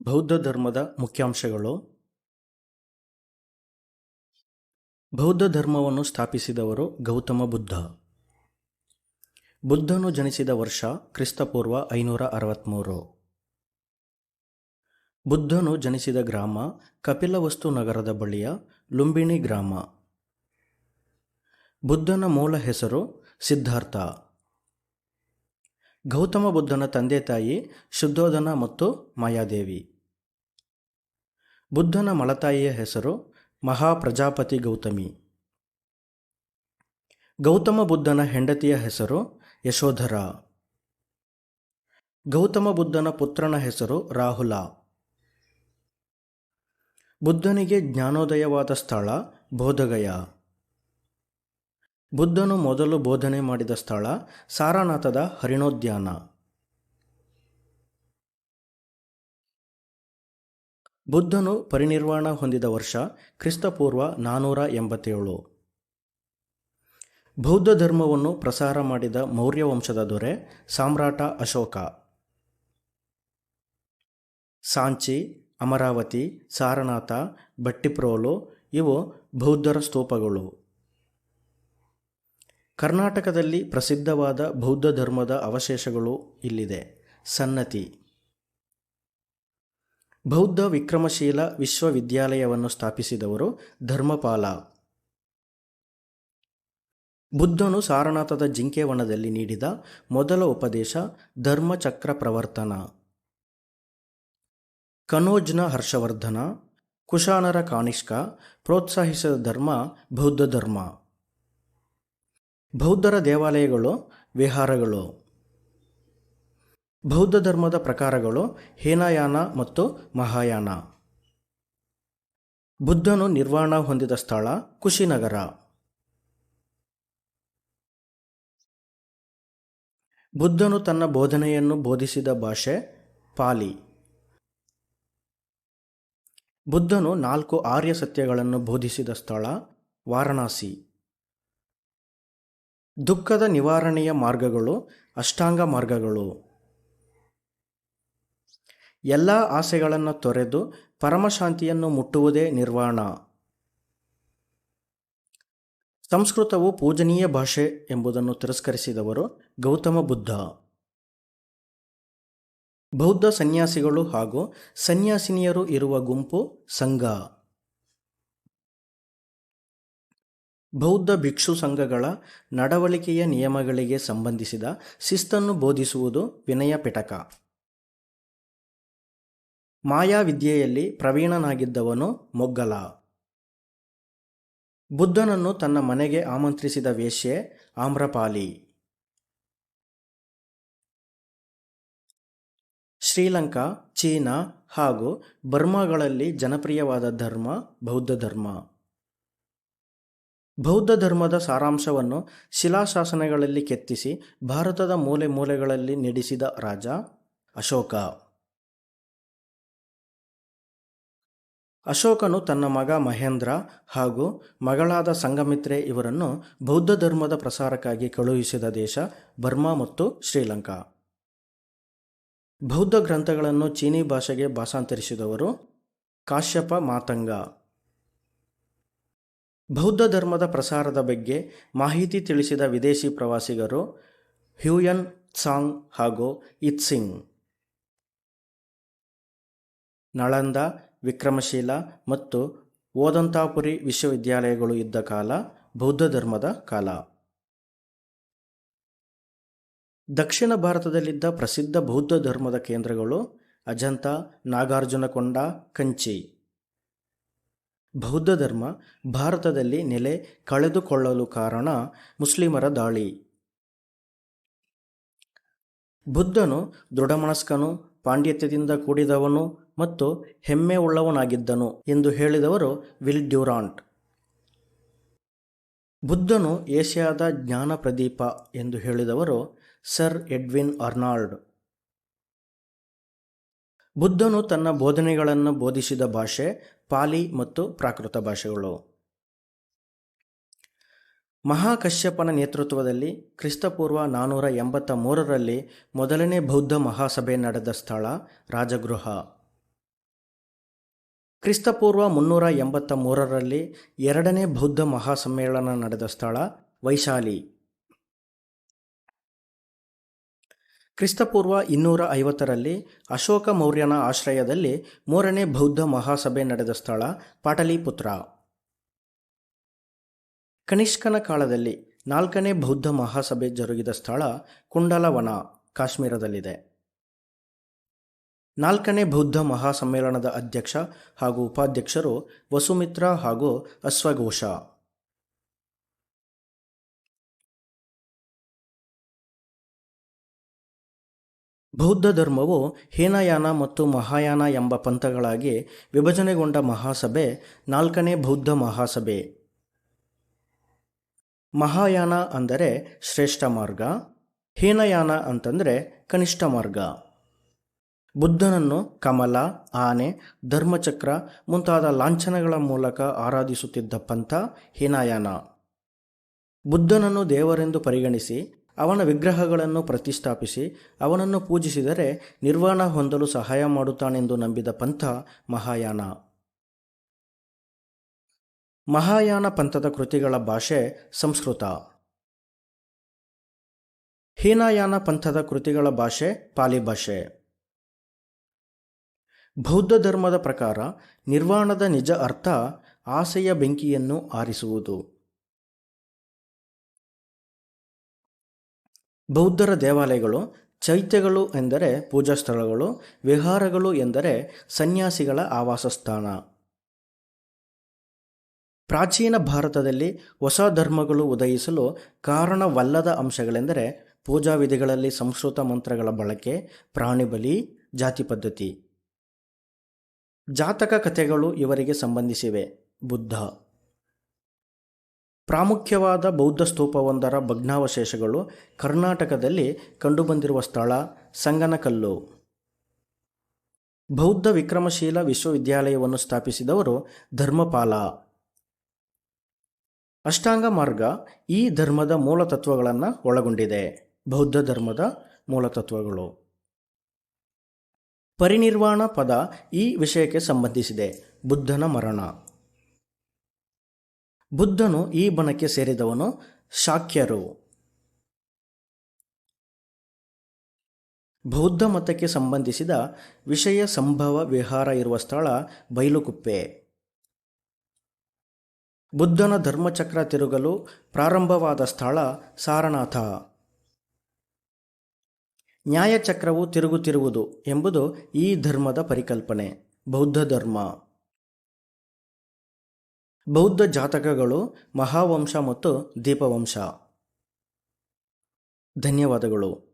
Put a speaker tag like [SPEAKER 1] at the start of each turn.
[SPEAKER 1] ಬೌದ್ಧ ಧರ್ಮದ ಮುಖ್ಯಾಂಶಗಳು. ಬೌದ್ಧ ಧರ್ಮವನ್ನು ಸ್ಥಾಪಿಸಿದವರು ಗೌತಮ ಬುದ್ಧ. ಬುದ್ಧನು ಜನಿಸಿದ ವರ್ಷ ಕ್ರಿಸ್ತಪೂರ್ವ 563. ಬುದ್ಧನು ಜನಿಸಿದ ಗ್ರಾಮ ಕಪಿಲವಸ್ತು ನಗರದ ಬಳಿಯ ಲುಂಬಿನಿ ಗ್ರಾಮ. ಬುದ್ಧನ ಮೂಲ ಹೆಸರು ಸಿದ್ಧಾರ್ಥ. ಗೌತಮ ಬುದ್ಧನ ತಂದೆ ತಾಯಿ ಶುದ್ಧೋಧನ ಮತ್ತು ಮಾಯಾದೇವಿ. ಬುದ್ಧನ ಮಲತಾಯಿಯ ಹೆಸರು ಮಹಾಪ್ರಜಾಪತಿ ಗೌತಮಿ. ಗೌತಮ ಬುದ್ಧನ ಹೆಂಡತಿಯ ಹೆಸರು ಯಶೋಧರ. ಗೌತಮ ಬುದ್ಧನ ಪುತ್ರನ ಹೆಸರು ರಾಹುಲ. ಬುದ್ಧನಿಗೆ ಜ್ಞಾನೋದಯವಾದ ಸ್ಥಳ ಬೋಧಗಯ. ಬುದ್ಧನು ಮೊದಲು ಬೋಧನೆ ಮಾಡಿದ ಸ್ಥಳ ಸಾರನಾಥದ ಹರಿಣೋದ್ಯಾನ. ಬುದ್ಧನು ಪರಿನಿರ್ವಾಣ ಹೊಂದಿದ ವರ್ಷ ಕ್ರಿಸ್ತಪೂರ್ವ 487. ಬೌದ್ಧ ಧರ್ಮವನ್ನು ಪ್ರಸಾರ ಮಾಡಿದ ಮೌರ್ಯ ವಂಶದ ದೊರೆ ಸಾಮ್ರಾಟ ಅಶೋಕ. ಸಾಂಚಿ, ಅಮರಾವತಿ, ಸಾರನಾಥ, ಭಟ್ಟಿಪ್ರೋಲು ಇವು ಬೌದ್ಧರ ಸ್ತೂಪಗಳು. ಕರ್ನಾಟಕದಲ್ಲಿ ಪ್ರಸಿದ್ಧವಾದ ಬೌದ್ಧ ಧರ್ಮದ ಅವಶೇಷಗಳು ಇಲ್ಲಿದೆ. ಸನ್ನತಿ. ಬೌದ್ಧ ವಿಕ್ರಮಶೀಲ ವಿಶ್ವವಿದ್ಯಾಲಯವನ್ನು ಸ್ಥಾಪಿಸಿದವರು ಧರ್ಮಪಾಲ. ಬುದ್ಧನು ಸಾರನಾಥದ ಜಿಂಕೆವನದಲ್ಲಿ ನೀಡಿದ ಮೊದಲ ಉಪದೇಶ ಧರ್ಮಚಕ್ರ ಪ್ರವರ್ತನ. ಕನೋಜ್ನ ಹರ್ಷವರ್ಧನ, ಕುಶಾನರ ಕಾನಿಷ್ಕ ಪ್ರೋತ್ಸಾಹಿಸಿದ ಧರ್ಮ ಬೌದ್ಧ ಧರ್ಮ. ಬೌದ್ಧರ ದೇವಾಲಯಗಳು, ವಿಹಾರಗಳು. ಬೌದ್ಧ ಧರ್ಮದ ಪ್ರಕಾರಗಳು ಹೀನಯಾನ ಮತ್ತು ಮಹಾಯಾನ. ಬುದ್ಧನು ನಿರ್ವಾಣ ಹೊಂದಿದ ಸ್ಥಳ ಕುಶಿನಗರ. ಬುದ್ಧನು ತನ್ನ ಬೋಧನೆಯನ್ನು ಬೋಧಿಸಿದ ಭಾಷೆ ಪಾಲಿ. ಬುದ್ಧನು 4 ಆರ್ಯ ಸತ್ಯಗಳನ್ನು ಬೋಧಿಸಿದ ಸ್ಥಳ ವಾರಣಾಸಿ. ದುಃಖದ ನಿವಾರಣೆಯ ಮಾರ್ಗಗಳು ಅಷ್ಟಾಂಗ ಮಾರ್ಗಗಳು. ಎಲ್ಲ ಆಸೆಗಳನ್ನು ತೊರೆದು ಪರಮಶಾಂತಿಯನ್ನು ಮುಟ್ಟುವುದೇ ನಿರ್ವಾಣ. ಸಂಸ್ಕೃತವು ಪೂಜನೀಯ ಭಾಷೆ ಎಂಬುದನ್ನು ತಿರಸ್ಕರಿಸಿದವರು ಗೌತಮ ಬುದ್ಧ. ಬೌದ್ಧ ಸನ್ಯಾಸಿಗಳು ಹಾಗೂ ಸನ್ಯಾಸಿನಿಯರು ಇರುವ ಗುಂಪು ಸಂಘ. ಬೌದ್ಧ ಭಿಕ್ಷು ಸಂಘಗಳ ನಡವಳಿಕೆಯ ನಿಯಮಗಳಿಗೆ ಸಂಬಂಧಿಸಿದ ಶಿಸ್ತನ್ನು ಬೋಧಿಸುವುದು ವಿನಯ ಪಿಟಕ. ಮಾಯಾವಿದ್ಯೆಯಲ್ಲಿ ಪ್ರವೀಣನಾಗಿದ್ದವನು ಮೊಗ್ಗಲ. ಬುದ್ಧನನ್ನು ತನ್ನ ಮನೆಗೆ ಆಮಂತ್ರಿಸಿದ ವೇಶ್ಯೆ ಆಮ್ರಪಾಲಿ. ಶ್ರೀಲಂಕಾ, ಚೀನಾ ಹಾಗೂ ಬರ್ಮಾಗಳಲ್ಲಿ ಜನಪ್ರಿಯವಾದ ಧರ್ಮ ಬೌದ್ಧ ಧರ್ಮ. ಬೌದ್ಧ ಧರ್ಮದ ಸಾರಾಂಶವನ್ನು ಶಿಲಾಶಾಸನಗಳಲ್ಲಿ ಕೆತ್ತಿಸಿ ಭಾರತದ ಮೂಲೆ ಮೂಲೆಗಳಲ್ಲಿ ನಡೆಸಿದ ರಾಜ ಅಶೋಕ. ಅಶೋಕನು ತನ್ನ ಮಗ ಮಹೇಂದ್ರ ಹಾಗೂ ಮಗಳಾದ ಸಂಘಮಿತ್ರೆ ಇವರನ್ನು ಬೌದ್ಧ ಧರ್ಮದ ಪ್ರಸಾರಕ್ಕಾಗಿ ಕಳುಹಿಸಿದ ದೇಶ ಬರ್ಮಾ ಮತ್ತು ಶ್ರೀಲಂಕಾ. ಬೌದ್ಧ ಗ್ರಂಥಗಳನ್ನು ಚೀನಿ ಭಾಷೆಗೆ ಭಾಷಾಂತರಿಸಿದವರು ಕಾಶ್ಯಪ ಮಾತಂಗ. ಬೌದ್ಧ ಧರ್ಮದ ಪ್ರಸಾರದ ಬಗ್ಗೆ ಮಾಹಿತಿ ತಿಳಿಸಿದ ವಿದೇಶಿ ಪ್ರವಾಸಿಗರು ಹ್ಯೂಯನ್ ತ್ಸಾಂಗ್ ಹಾಗೂ ಇತ್ಸಿಂಗ್. ನಳಂದ, ವಿಕ್ರಮಶೀಲ ಮತ್ತು ಓದಂತಾಪುರಿ ವಿಶ್ವವಿದ್ಯಾಲಯಗಳು ಇದ್ದ ಕಾಲ ಬೌದ್ಧ ಧರ್ಮದ ಕಾಲ. ದಕ್ಷಿಣ ಭಾರತದಲ್ಲಿದ್ದ ಪ್ರಸಿದ್ಧ ಬೌದ್ಧ ಧರ್ಮದ ಕೇಂದ್ರಗಳು ಅಜಂತ, ನಾಗಾರ್ಜುನಕೊಂಡ, ಕಂಚಿ. ಬೌದ್ಧ ಧರ್ಮ ಭಾರತದಲ್ಲಿ ನೆಲೆ ಕಳೆದುಕೊಳ್ಳಲು ಕಾರಣ ಮುಸ್ಲಿಮರ ದಾಳಿ. ಬುದ್ಧನು ದೃಢಮನಸ್ಕನು, ಪಾಂಡಿತ್ಯದಿಂದ ಕೂಡಿದವನು ಮತ್ತು ಹೆಮ್ಮೆ ಉಳ್ಳವನಾಗಿದ್ದನು ಎಂದು ಹೇಳಿದವರು ವಿಲ್ ಡ್ಯೂರಾಂಟ್. ಬುದ್ಧನು ಏಷ್ಯಾದ ಜ್ಞಾನ ಪ್ರದೀಪ ಎಂದು ಹೇಳಿದವರು ಸರ್ ಎಡ್ವಿನ್ ಅರ್ನಾಲ್ಡ್. ಬುದ್ಧನು ತನ್ನ ಬೋಧನೆಗಳನ್ನು ಬೋಧಿಸಿದ ಭಾಷೆ ಪಾಲಿ ಮತ್ತು ಪ್ರಾಕೃತ ಭಾಷೆಗಳು. ಮಹಾಕಶ್ಯಪನ ನೇತೃತ್ವದಲ್ಲಿ ಕ್ರಿಸ್ತಪೂರ್ವ 483ರಲ್ಲಿ ಮೊದಲನೇ ಬೌದ್ಧ ಮಹಾಸಭೆ ನಡೆದ ಸ್ಥಳ ರಾಜಗೃಹ. ಕ್ರಿಸ್ತಪೂರ್ವ 383ರಲ್ಲಿ ಎರಡನೇ ಬೌದ್ಧ ಮಹಾಸಮ್ಮೇಳನ ನಡೆದ ಸ್ಥಳ ವೈಶಾಲಿ. ಕ್ರಿಸ್ತಪೂರ್ವ 250ರಲ್ಲಿ ಅಶೋಕ ಮೌರ್ಯನ ಆಶ್ರಯದಲ್ಲಿ ಮೂರನೇ ಬೌದ್ಧ ಮಹಾಸಭೆ ನಡೆದ ಸ್ಥಳ ಪಾಟಲಿಪುತ್ರ. ಕನಿಷ್ಕನ ಕಾಲದಲ್ಲಿ ನಾಲ್ಕನೇ ಬೌದ್ಧ ಮಹಾಸಭೆ ಜರುಗಿದ ಸ್ಥಳ ಕುಂಡಲವನ, ಕಾಶ್ಮೀರದಲ್ಲಿದೆ. ನಾಲ್ಕನೇ ಬೌದ್ಧ ಮಹಾಸಮ್ಮೇಳನದ ಅಧ್ಯಕ್ಷ ಹಾಗೂ ಉಪಾಧ್ಯಕ್ಷರು ವಸುಮಿತ್ರ ಹಾಗೂ ಅಶ್ವಘೋಷ. ಬೌದ್ಧ ಧರ್ಮವು ಹೀನಯಾನ ಮತ್ತು ಮಹಾಯಾನ ಎಂಬ ಪಂಥಗಳಾಗಿ ವಿಭಜನೆಗೊಂಡ ಮಹಾಸಭೆ ನಾಲ್ಕನೇ ಬೌದ್ಧ ಮಹಾಸಭೆ. ಮಹಾಯಾನ ಅಂದರೆ ಶ್ರೇಷ್ಠ ಮಾರ್ಗ, ಹೀನಯಾನ ಅಂತಂದರೆ ಕನಿಷ್ಠ ಮಾರ್ಗ. ಬುದ್ಧನನ್ನು ಕಮಲ, ಆನೆ, ಧರ್ಮಚಕ್ರ ಮುಂತಾದ ಲಾಂಛನಗಳ ಮೂಲಕ ಆರಾಧಿಸುತ್ತಿದ್ದ ಪಂಥ ಹೀನಯಾನ. ಬುದ್ಧನನ್ನು ದೇವರೆಂದು ಪರಿಗಣಿಸಿ ಅವನ ವಿಗ್ರಹಗಳನ್ನು ಪ್ರತಿಷ್ಠಾಪಿಸಿ ಅವನನ್ನು ಪೂಜಿಸಿದರೆ ನಿರ್ವಾಣ ಹೊಂದಲು ಸಹಾಯ ಮಾಡುತ್ತಾನೆಂದು ನಂಬಿದ ಪಂಥ ಮಹಾಯಾನ. ಮಹಾಯಾನ ಪಂಥದ ಕೃತಿಗಳ ಭಾಷೆ ಸಂಸ್ಕೃತ. ಹೀನಯಾನ ಪಂಥದ ಕೃತಿಗಳ ಭಾಷೆ ಪಾಲಿ ಭಾಷೆ. ಬೌದ್ಧ ಧರ್ಮದ ಪ್ರಕಾರ ನಿರ್ವಾಣದ ನಿಜ ಅರ್ಥ ಆಸೆಯ ಬೆಂಕಿಯನ್ನು ಆರಿಸುವುದು. ಬೌದ್ಧರ ದೇವಾಲಯಗಳು, ಚೈತ್ಯಗಳು ಎಂದರೆ ಪೂಜಾ ಸ್ಥಳಗಳು, ವಿಹಾರಗಳು ಎಂದರೆ ಸನ್ಯಾಸಿಗಳ ಆವಾಸ ಸ್ಥಾನ. ಪ್ರಾಚೀನ ಭಾರತದಲ್ಲಿ ಹೊಸ ಧರ್ಮಗಳು ಉದಯಿಸಲು ಕಾರಣವಲ್ಲದ ಅಂಶಗಳೆಂದರೆ ಪೂಜಾ ವಿಧಿಗಳಲ್ಲಿ ಸಂಸ್ಕೃತ ಮಂತ್ರಗಳ ಬಳಕೆ, ಪ್ರಾಣಿ ಬಲಿ, ಜಾತಿ ಪದ್ಧತಿ. ಜಾತಕ ಕಥೆಗಳು ಇವರಿಗೆ ಸಂಬಂಧಿಸಿವೆ. ಬುದ್ಧ. ಪ್ರಾಮುಖ್ಯವಾದ ಬೌದ್ಧ ಸ್ತೂಪವೊಂದರ ಭಗ್ನಾವಶೇಷಗಳು ಕರ್ನಾಟಕದಲ್ಲಿ ಕಂಡುಬಂದಿರುವ ಸ್ಥಳ ಸಂಗನಕಲ್ಲು. ಬೌದ್ಧ ವಿಕ್ರಮಶೀಲ ವಿಶ್ವವಿದ್ಯಾಲಯವನ್ನು ಸ್ಥಾಪಿಸಿದವರು ಧರ್ಮಪಾಲ. ಅಷ್ಟಾಂಗ ಮಾರ್ಗ ಈ ಧರ್ಮದ ಮೂಲ ತತ್ವಗಳನ್ನು ಒಳಗೊಂಡಿದೆ. ಬೌದ್ಧ ಧರ್ಮದ ಮೂಲತತ್ವಗಳು. ಪರಿನಿರ್ವಾಣ ಪದ ಈ ವಿಷಯಕ್ಕೆ ಸಂಬಂಧಿಸಿದೆ. ಬುದ್ಧನ ಮರಣ. ಬುದ್ಧನು ಈ ಬಣಕ್ಕೆ ಸೇರಿದವನು. ಶಾಕ್ಯರು. ಬೌದ್ಧ ಮತಕ್ಕೆ ಸಂಬಂಧಿಸಿದ ವಿಷಯ ಸಂಭವ ವಿಹಾರ ಇರುವ ಸ್ಥಳ ಬೈಲುಕುಪ್ಪೆ. ಬುದ್ಧನ ಧರ್ಮಚಕ್ರ ತಿರುಗಲು ಪ್ರಾರಂಭವಾದ ಸ್ಥಳ ಸಾರನಾಥ. ನ್ಯಾಯಚಕ್ರವು ತಿರುಗುತ್ತಿರುವುದು ಎಂಬುದು ಈ ಧರ್ಮದ ಪರಿಕಲ್ಪನೆ. ಬೌದ್ಧ ಧರ್ಮ. ಬೌದ್ಧ ಜಾತಕಗಳು ಮಹಾವಂಶ ಮತ್ತು ದೀಪವಂಶ. ಧನ್ಯವಾದಗಳು.